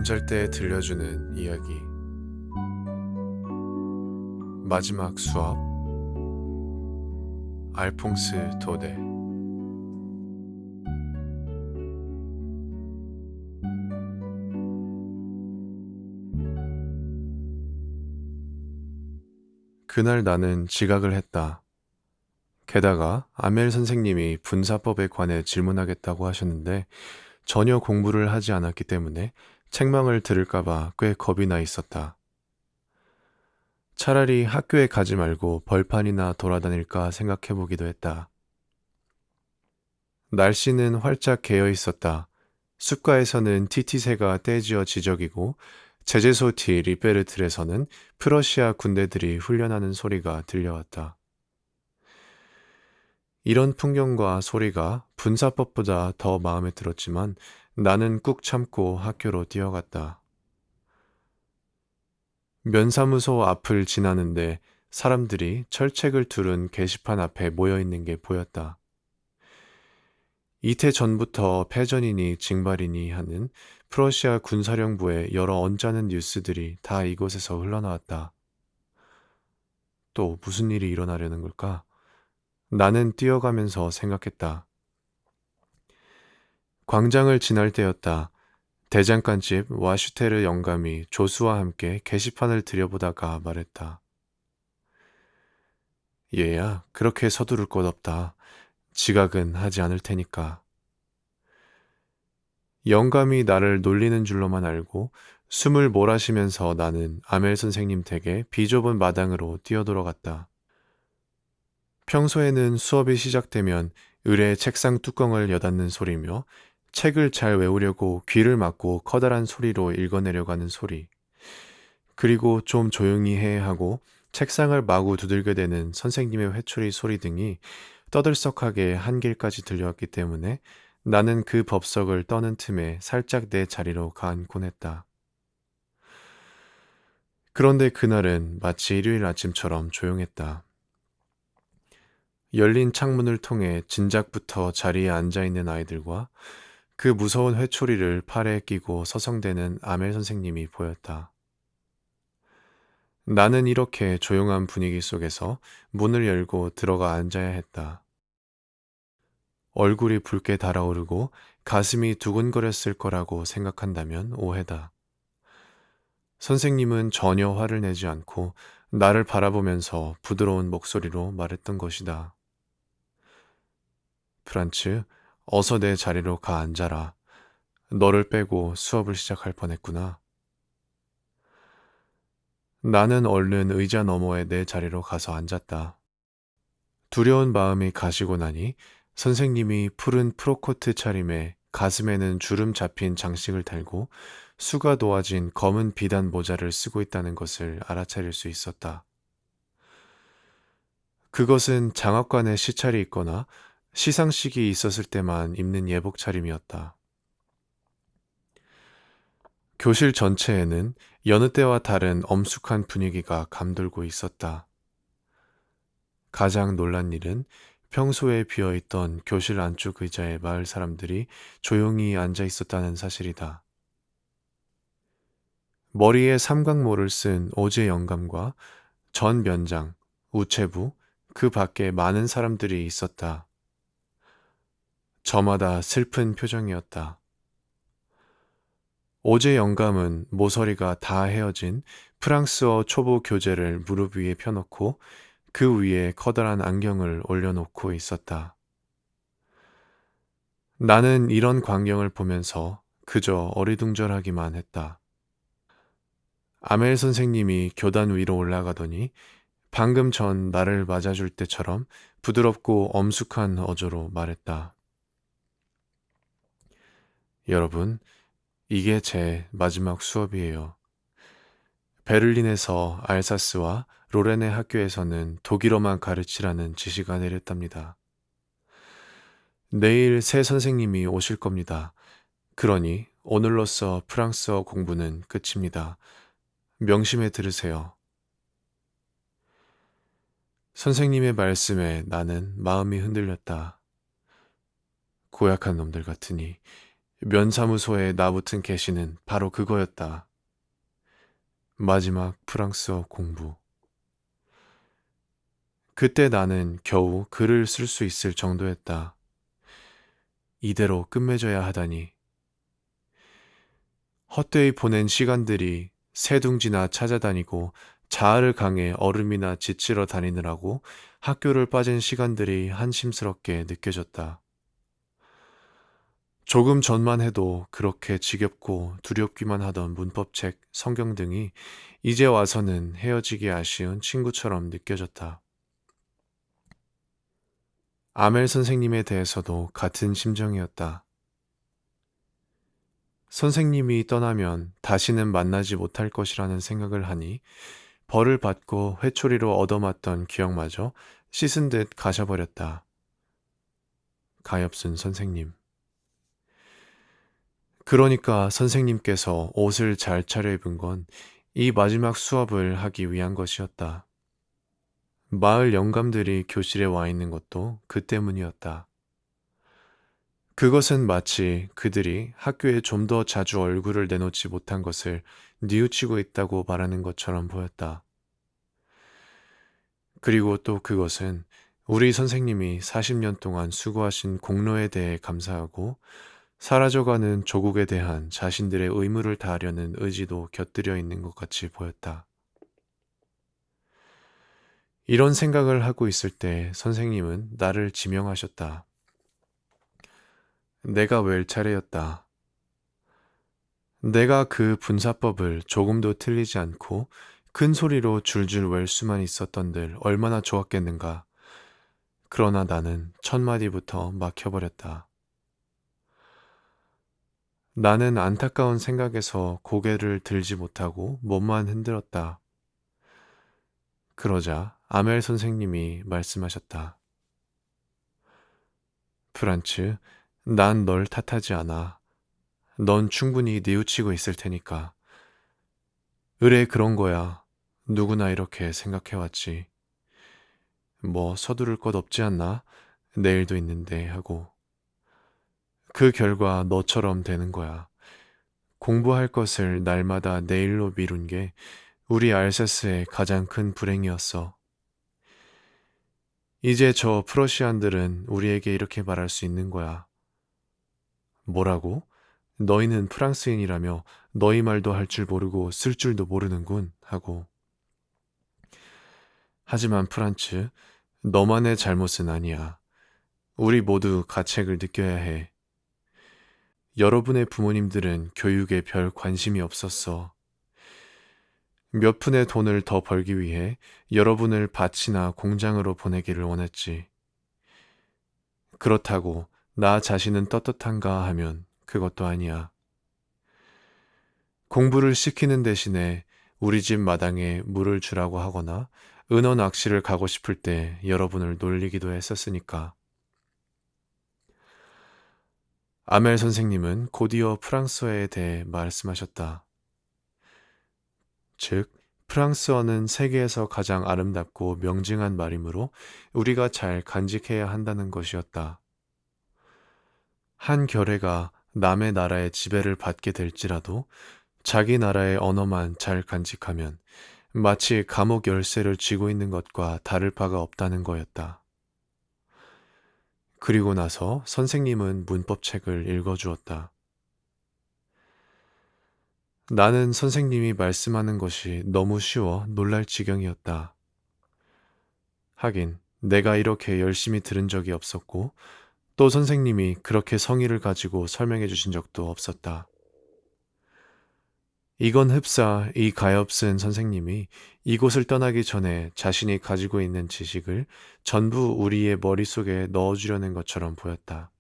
잠잘 때 들려주는 이야기. 마지막 수업. 알퐁스 도데. 그날 나는 지각을 했다. 게다가 아멜 선생님이 분사법에 관해 질문하겠다고 하셨는데 전혀 공부를 하지 않았기 때문에 책망을 들을까봐 꽤 겁이 나 있었다. 차라리 학교에 가지 말고 벌판이나 돌아다닐까 생각해보기도 했다. 날씨는 활짝 개어 있었다. 숲가에서는 티티새가 떼지어 지저귀고 제제소 뒤 리베르틀에서는 프러시아 군대들이 훈련하는 소리가 들려왔다. 이런 풍경과 소리가 분사법보다 더 마음에 들었지만 나는 꾹 참고 학교로 뛰어갔다. 면사무소 앞을 지나는데 사람들이 철책을 두른 게시판 앞에 모여 있는 게 보였다. 이태 전부터 패전이니 징발이니 하는 프러시아 군사령부의 여러 언짢은 뉴스들이 다 이곳에서 흘러나왔다. 또 무슨 일이 일어나려는 걸까? 나는 뛰어가면서 생각했다. 광장을 지날 때였다. 대장간집 와슈테르 영감이 조수와 함께 게시판을 들여보다가 말했다. 얘야, 그렇게 서두를 것 없다. 지각은 하지 않을 테니까. 영감이 나를 놀리는 줄로만 알고 숨을 몰아쉬면서 나는 아멜 선생님 댁의 비좁은 마당으로 뛰어들어갔다. 평소에는 수업이 시작되면 의뢰 책상 뚜껑을 여닫는 소리며 책을 잘 외우려고 귀를 막고 커다란 소리로 읽어내려가는 소리, 그리고 좀 조용히 해야 하고 책상을 마구 두들겨 대는 선생님의 회초리 소리 등이 떠들썩하게 한길까지 들려왔기 때문에 나는 그 법석을 떠는 틈에 살짝 내 자리로 가앉곤 했다. 그런데 그날은 마치 일요일 아침처럼 조용했다. 열린 창문을 통해 진작부터 자리에 앉아있는 아이들과 그 무서운 회초리를 팔에 끼고 서성대는 아멜 선생님이 보였다. 나는 이렇게 조용한 분위기 속에서 문을 열고 들어가 앉아야 했다. 얼굴이 붉게 달아오르고 가슴이 두근거렸을 거라고 생각한다면 오해다. 선생님은 전혀 화를 내지 않고 나를 바라보면서 부드러운 목소리로 말했던 것이다. 프란츠, 어서 내 자리로 가 앉아라. 너를 빼고 수업을 시작할 뻔했구나. 나는 얼른 의자 너머에 내 자리로 가서 앉았다. 두려운 마음이 가시고 나니 선생님이 푸른 프로코트 차림에 가슴에는 주름 잡힌 장식을 달고 수가 놓아진 검은 비단 모자를 쓰고 있다는 것을 알아차릴 수 있었다. 그것은 장학관에 시찰이 있거나 시상식이 있었을 때만 입는 예복 차림이었다. 교실 전체에는 여느 때와 다른 엄숙한 분위기가 감돌고 있었다. 가장 놀란 일은 평소에 비어있던 교실 안쪽 의자에 마을 사람들이 조용히 앉아 있었다는 사실이다. 머리에 삼각모를 쓴 오제 영감과 전 면장, 우체부, 그 밖에 많은 사람들이 있었다. 저마다 슬픈 표정이었다. 오제 영감은 모서리가 다 헤어진 프랑스어 초보 교재를 무릎 위에 펴놓고 그 위에 커다란 안경을 올려놓고 있었다. 나는 이런 광경을 보면서 그저 어리둥절하기만 했다. 아멜 선생님이 교단 위로 올라가더니 방금 전 나를 맞아줄 때처럼 부드럽고 엄숙한 어조로 말했다. 여러분, 이게 제 마지막 수업이에요. 베를린에서 알사스와 로렌의 학교에서는 독일어만 가르치라는 지시가 내렸답니다. 내일 새 선생님이 오실 겁니다. 그러니 오늘로써 프랑스어 공부는 끝입니다. 명심해 들으세요. 선생님의 말씀에 나는 마음이 흔들렸다. 고약한 놈들 같으니 면사무소에 나붙은 게시는 바로 그거였다. 마지막 프랑스어 공부. 그때 나는 겨우 글을 쓸 수 있을 정도였다. 이대로 끝맺어야 하다니. 헛되이 보낸 시간들이 새둥지나 찾아다니고 자아를 강해 얼음이나 지치러 다니느라고 학교를 빠진 시간들이 한심스럽게 느껴졌다. 조금 전만 해도 그렇게 지겹고 두렵기만 하던 문법책, 성경 등이 이제 와서는 헤어지기 아쉬운 친구처럼 느껴졌다. 아멜 선생님에 대해서도 같은 심정이었다. 선생님이 떠나면 다시는 만나지 못할 것이라는 생각을 하니 벌을 받고 회초리로 얻어맞던 기억마저 씻은 듯 가셔버렸다. 가엾은 선생님. 그러니까 선생님께서 옷을 잘 차려입은 건 이 마지막 수업을 하기 위한 것이었다. 마을 영감들이 교실에 와 있는 것도 그 때문이었다. 그것은 마치 그들이 학교에 좀 더 자주 얼굴을 내놓지 못한 것을 뉘우치고 있다고 말하는 것처럼 보였다. 그리고 또 그것은 우리 선생님이 40년 동안 수고하신 공로에 대해 감사하고 사라져가는 조국에 대한 자신들의 의무를 다하려는 의지도 곁들여 있는 것 같이 보였다. 이런 생각을 하고 있을 때 선생님은 나를 지명하셨다. 내가 웰 차례였다. 내가 그 분사법을 조금도 틀리지 않고 큰 소리로 줄줄 웰 수만 있었던들 얼마나 좋았겠는가. 그러나 나는 첫 마디부터 막혀버렸다. 나는 안타까운 생각에서 고개를 들지 못하고 몸만 흔들었다. 그러자 아멜 선생님이 말씀하셨다. 프란츠, 난 널 탓하지 않아. 넌 충분히 뉘우치고 있을 테니까. 의뢰 그런 거야. 누구나 이렇게 생각해왔지. 뭐 서두를 것 없지 않나? 내일도 있는데 하고. 그 결과 너처럼 되는 거야. 공부할 것을 날마다 내일로 미룬 게 우리 알사스의 가장 큰 불행이었어. 이제 저 프러시안들은 우리에게 이렇게 말할 수 있는 거야. 뭐라고? 너희는 프랑스인이라며 너희 말도 할 줄 모르고 쓸 줄도 모르는군 하고. 하지만 프란츠, 너만의 잘못은 아니야. 우리 모두 가책을 느껴야 해. 여러분의 부모님들은 교육에 별 관심이 없었어. 몇 푼의 돈을 더 벌기 위해 여러분을 밭이나 공장으로 보내기를 원했지. 그렇다고 나 자신은 떳떳한가 하면 그것도 아니야. 공부를 시키는 대신에 우리 집 마당에 물을 주라고 하거나 은어 낚시를 가고 싶을 때 여러분을 놀리기도 했었으니까. 아멜 선생님은 곧이어 프랑스어에 대해 말씀하셨다. 즉, 프랑스어는 세계에서 가장 아름답고 명징한 말이므로 우리가 잘 간직해야 한다는 것이었다. 한 결의가 남의 나라의 지배를 받게 될지라도 자기 나라의 언어만 잘 간직하면 마치 감옥 열쇠를 쥐고 있는 것과 다를 바가 없다는 거였다. 그리고 나서 선생님은 문법책을 읽어주었다. 나는 선생님이 말씀하는 것이 너무 쉬워 놀랄 지경이었다. 하긴 내가 이렇게 열심히 들은 적이 없었고 또 선생님이 그렇게 성의를 가지고 설명해 주신 적도 없었다. 이건 흡사 이 가엾은 선생님이 이곳을 떠나기 전에 자신이 가지고 있는 지식을 전부 우리의 머릿속에 넣어주려는 것처럼 보였다.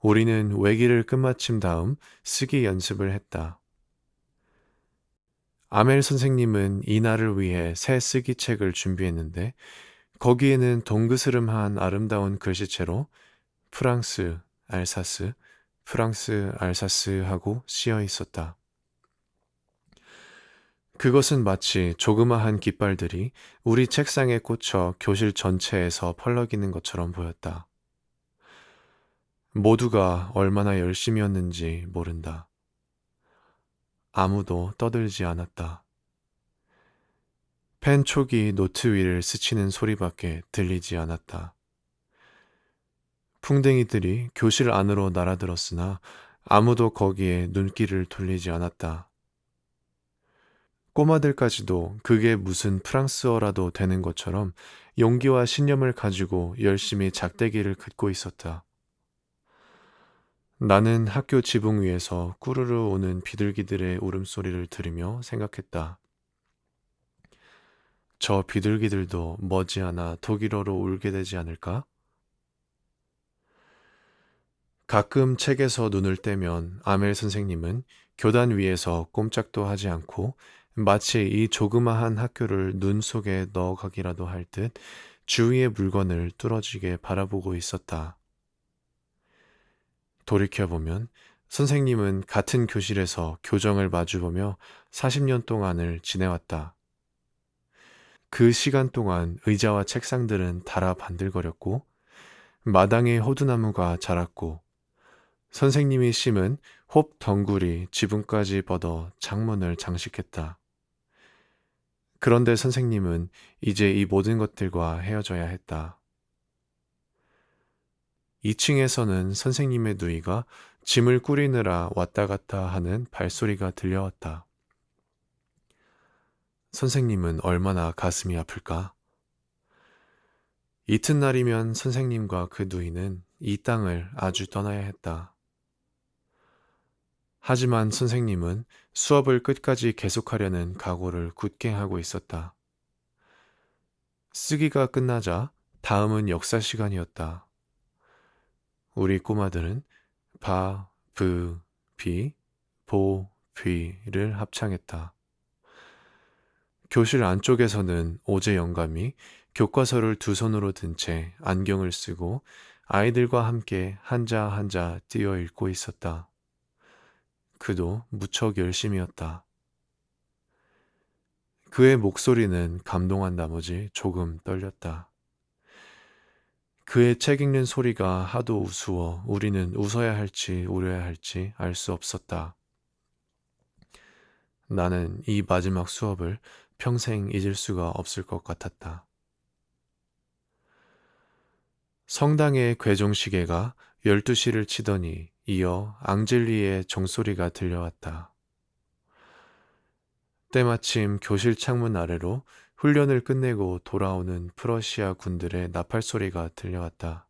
우리는 외기를 끝마친 다음 쓰기 연습을 했다. 아멜 선생님은 이날을 위해 새 쓰기책을 준비했는데 거기에는 동그스름한 아름다운 글씨체로 프랑스, 알사스, 프랑스, 알사스 하고 쓰여 있었다. 그것은 마치 조그마한 깃발들이 우리 책상에 꽂혀 교실 전체에서 펄럭이는 것처럼 보였다. 모두가 얼마나 열심이었는지 모른다. 아무도 떠들지 않았다. 펜 촉이 노트 위를 스치는 소리밖에 들리지 않았다. 풍뎅이들이 교실 안으로 날아들었으나 아무도 거기에 눈길을 돌리지 않았다. 꼬마들까지도 그게 무슨 프랑스어라도 되는 것처럼 용기와 신념을 가지고 열심히 작대기를 긋고 있었다. 나는 학교 지붕 위에서 꾸르르 오는 비둘기들의 울음소리를 들으며 생각했다. 저 비둘기들도 머지않아 독일어로 울게 되지 않을까? 가끔 책에서 눈을 떼면 아멜 선생님은 교단 위에서 꼼짝도 하지 않고 마치 이 조그마한 학교를 눈 속에 넣어가기라도 할 듯 주위의 물건을 뚫어지게 바라보고 있었다. 돌이켜보면 선생님은 같은 교실에서 교정을 마주보며 40년 동안을 지내왔다. 그 시간 동안 의자와 책상들은 닳아 반들거렸고 마당에 호두나무가 자랐고 선생님이 심은 홉 덩굴이 지붕까지 뻗어 창문을 장식했다. 그런데 선생님은 이제 이 모든 것들과 헤어져야 했다. 2층에서는 선생님의 누이가 짐을 꾸리느라 왔다 갔다 하는 발소리가 들려왔다. 선생님은 얼마나 가슴이 아플까? 이튿날이면 선생님과 그 누이는 이 땅을 아주 떠나야 했다. 하지만 선생님은 수업을 끝까지 계속하려는 각오를 굳게 하고 있었다. 쓰기가 끝나자 다음은 역사 시간이었다. 우리 꼬마들은 바, 브, 비, 보, 비를 합창했다. 교실 안쪽에서는 오제 영감이 교과서를 두 손으로 든 채 안경을 쓰고 아이들과 함께 한자 한자 띄어 읽고 있었다. 그도 무척 열심이었다. 그의 목소리는 감동한 나머지 조금 떨렸다. 그의 책 읽는 소리가 하도 우스워 우리는 웃어야 할지 울어야 할지 알 수 없었다. 나는 이 마지막 수업을 평생 잊을 수가 없을 것 같았다. 성당의 괴종시계가 12시를 치더니 이어 앙젤리의 종소리가 들려왔다. 때마침 교실 창문 아래로 훈련을 끝내고 돌아오는 프러시아 군들의 나팔 소리가 들려왔다.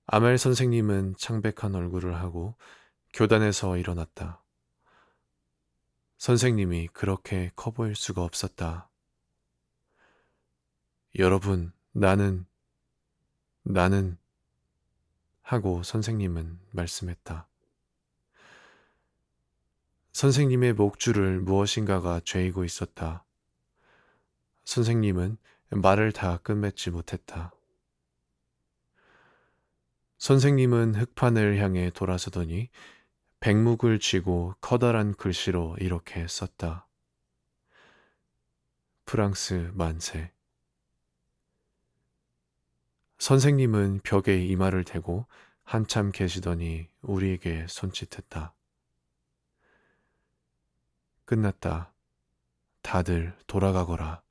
아멜 선생님은 창백한 얼굴을 하고 교단에서 일어났다. 선생님이 그렇게 커 보일 수가 없었다. 여러분, 나는 하고 선생님은 말씀했다. 선생님의 목줄을 무엇인가가 죄이고 있었다. 선생님은 말을 다 끝맺지 못했다. 선생님은 흙판을 향해 돌아서더니 백묵을 쥐고 커다란 글씨로 이렇게 썼다. 프랑스 만세. 선생님은 벽에 이마를 대고 한참 계시더니 우리에게 손짓했다. 끝났다. 다들 돌아가거라.